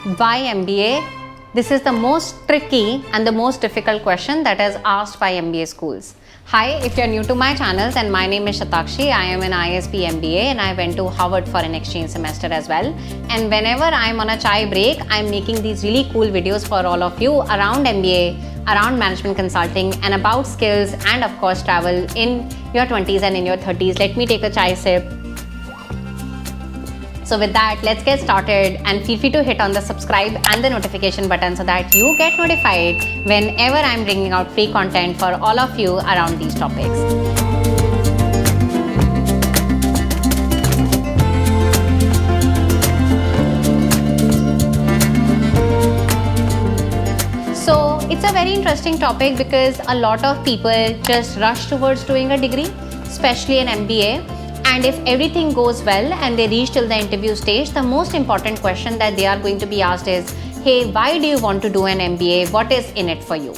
Why MBA? This is the most tricky and the most difficult question that is asked by MBA schools. Hi, if you're new to my channel, then my name is Shatakshi. I am an ISB MBA and I went to Harvard for an exchange semester as well. And whenever I'm on a chai break, I'm making these really cool videos for all of you around MBA, around management consulting, and about skills and of course travel in your 20s and in your 30s. Let me take a chai sip. So with that, let's get started, and feel free to hit on the subscribe and the notification button so that you get notified whenever I'm bringing out free content for all of you around these topics. So it's a very interesting topic because a lot of people just rush towards doing a degree, especially an MBA. And if everything goes well and they reach till the interview stage, the most important question that they are going to be asked is, hey, why do you want to do an MBA? What is in it for you?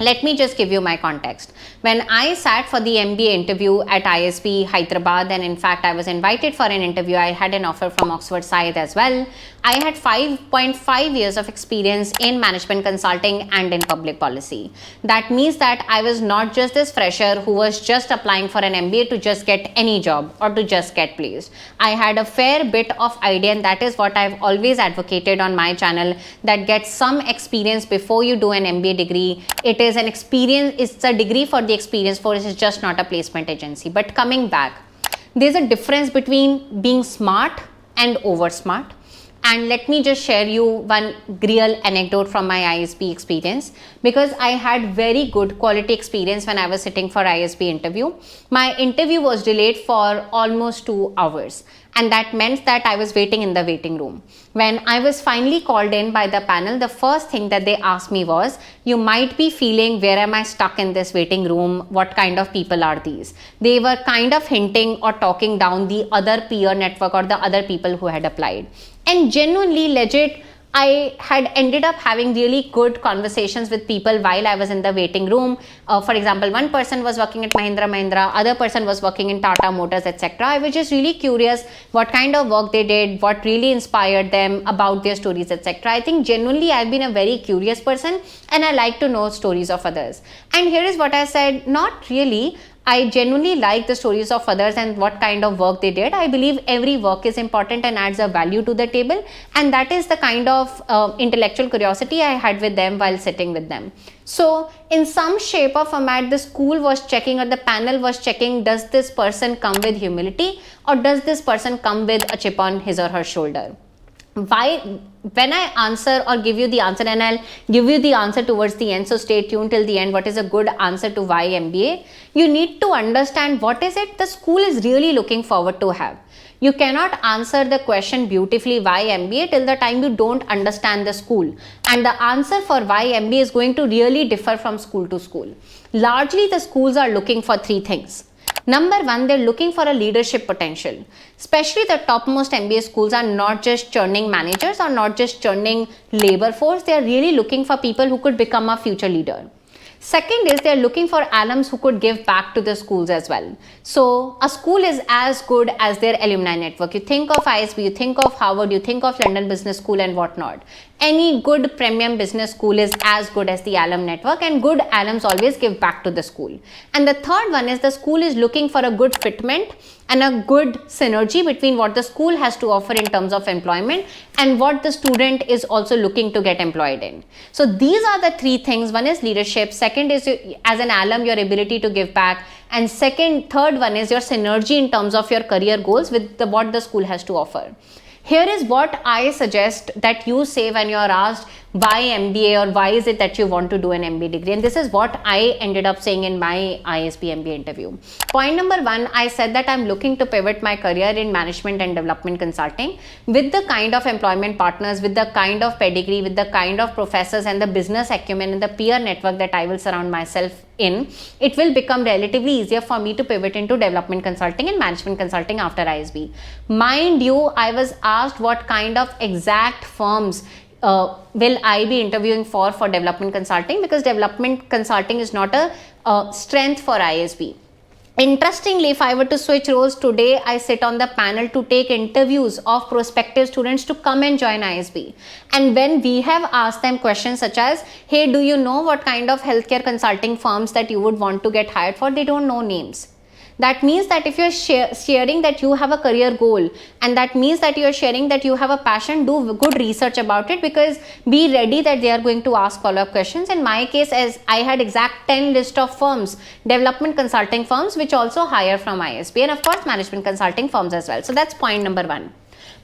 Let me just give you my context. When I sat for the MBA interview at ISB Hyderabad, and in fact I was invited for an interview, I had an offer from Oxford side as well. I had 5.5 years of experience in management consulting and in public policy. That means that I was not just this fresher who was just applying for an MBA to just get any job or to just get placed. I had a fair bit of idea, and that is what I've always advocated on my channel, that get some experience before you do an MBA degree. It is an experience, it's a degree for the experience for it is just not a placement agency. But coming back, there's a difference between being smart and over smart. And let me just share you one real anecdote from my ISB experience, because I had very good quality experience when I was sitting for ISB interview. My interview was delayed for almost 2 hours, and that meant that I was waiting in the waiting room. When I was finally called in by the panel, the first thing that they asked me was, you might be feeling, where am I stuck in this waiting room? What kind of people are these? They were kind of hinting or talking down the other peer network or the other people who had applied. And genuinely legit, I had ended up having really good conversations with people while I was in the waiting room. For example, one person was working at Mahindra, other person was working in Tata Motors, etc. I was just really curious what kind of work they did, what really inspired them, about their stories, etc. I think genuinely I've been a very curious person and I like to know stories of others. And here is what I said, not really. I genuinely like the stories of others and what kind of work they did. I believe every work is important and adds a value to the table, and that is the kind of intellectual curiosity I had with them while sitting with them. So in some shape or format, the school was checking, or the panel was checking, does this person come with humility or does this person come with a chip on his or her shoulder? Why? When I answer or give you the answer, and I'll give you the answer towards the end, so stay tuned till the end, what is a good answer to why MBA, you need to understand what is it the school is really looking forward to have. You cannot answer the question beautifully why MBA till the time you don't understand the school. And the answer for why MBA is going to really differ from school to school. Largely the schools are looking for 3 things. Number 1, they're looking for a leadership potential. Especially the topmost MBA schools are not just churning managers or not just churning labor force. They are really looking for people who could become a future leader. Second is they're looking for alums who could give back to the schools as well. So a school is as good as their alumni network. You think of ISB, you think of Harvard, you think of London Business School and whatnot. Any good premium business school is as good as the alum network, and good alums always give back to the school. And the third one is the school is looking for a good fitment and a good synergy between what the school has to offer in terms of employment and what the student is also looking to get employed in. So these are the 3 things. One is leadership, second is as an alum your ability to give back, and third one is your synergy in terms of your career goals with what the school has to offer. Here is what I suggest that you say when you are asked why MBA or why is it that you want to do an MBA degree, and this is what I ended up saying in my ISB MBA interview. Point number 1, I said that I'm looking to pivot my career in management and development consulting with the kind of employment partners, with the kind of pedigree, with the kind of professors and the business acumen and the peer network that I will surround myself in. It will become relatively easier for me to pivot into development consulting and management consulting after ISB. Mind you, I was asked what kind of exact firms will I be interviewing for development consulting, because development consulting is not a strength for ISB. Interestingly, if I were to switch roles today, I sit on the panel to take interviews of prospective students to come and join ISB. And when we have asked them questions such as, hey, do you know what kind of healthcare consulting firms that you would want to get hired for? They don't know names. That means that if you're sharing that you have a career goal, and that means that you're sharing that you have a passion, do good research about it, because be ready that they are going to ask follow-up questions. In my case, as I had exact 10 list of firms, development consulting firms, which also hire from ISB, and of course management consulting firms as well. So that's point number one.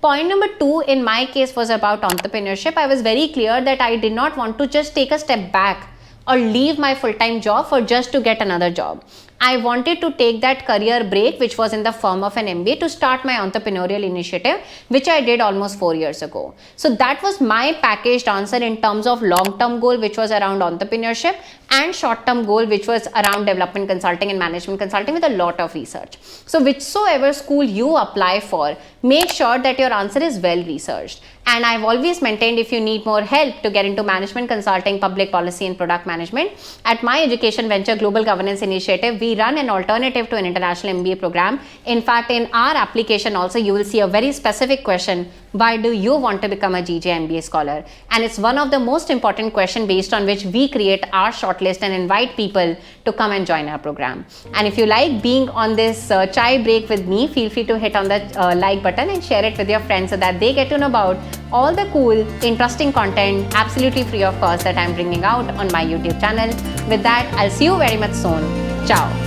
Point number two in my case was about entrepreneurship. I was very clear that I did not want to just take a step back or leave my full-time job for just to get another job. I wanted to take that career break, which was in the form of an MBA, to start my entrepreneurial initiative, which I did almost 4 years ago. So that was my packaged answer in terms of long-term goal, which was around entrepreneurship, and short-term goal, which was around development consulting and management consulting with a lot of research. So whichsoever school you apply for, make sure that your answer is well researched. And I've always maintained, if you need more help to get into management consulting, public policy and product management, at my education venture Global Governance Initiative, we run an alternative to an international MBA program. In fact, in our application also, you will see a very specific question: why do you want to become a GJ MBA scholar? And it's one of the most important questions based on which we create our shortlist and invite people to come and join our program. And if you like being on this chai break with me, feel free to hit on the like button and share it with your friends so that they get to know about all the cool, interesting content, absolutely free of cost, that I'm bringing out on my YouTube channel. With that, I'll see you very much soon. Ciao.